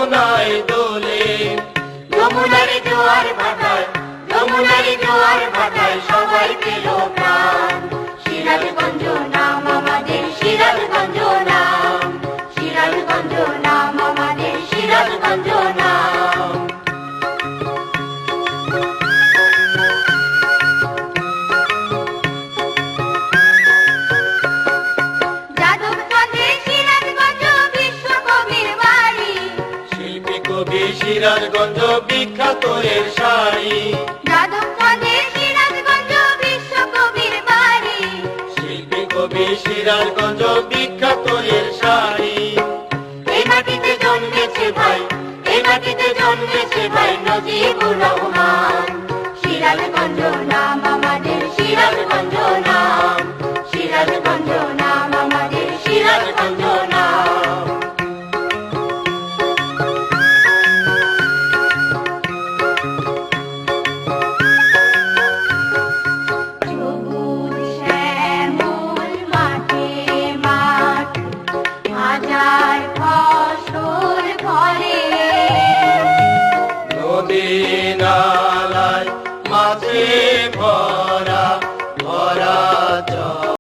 যমুনায় দোলে। যমুনার জোয়ার ভাটায়, যমুনার জোয়ার ভাটায় সবাই পেল প্রাণ। সিরাজগঞ্জ নাম আমাদের, সিরাজগঞ্জ নাম, সিরাজগঞ্জ নাম আমাদের, সিরাজগঞ্জ নাম। সিরাজগঞ্জ বিখ্যাত এর শাড়ি, যাদবকান্দি সিরাজগঞ্জ বিশ্বকবির বাড়ি। শিল্পী কবি সিরাজগঞ্জ বিখ্যাত এর শাড়ি। এই মাটিতে জন্মেছে ভাই, এই মাটিতে জন্মেছে ভাই নজিবুর রহমান।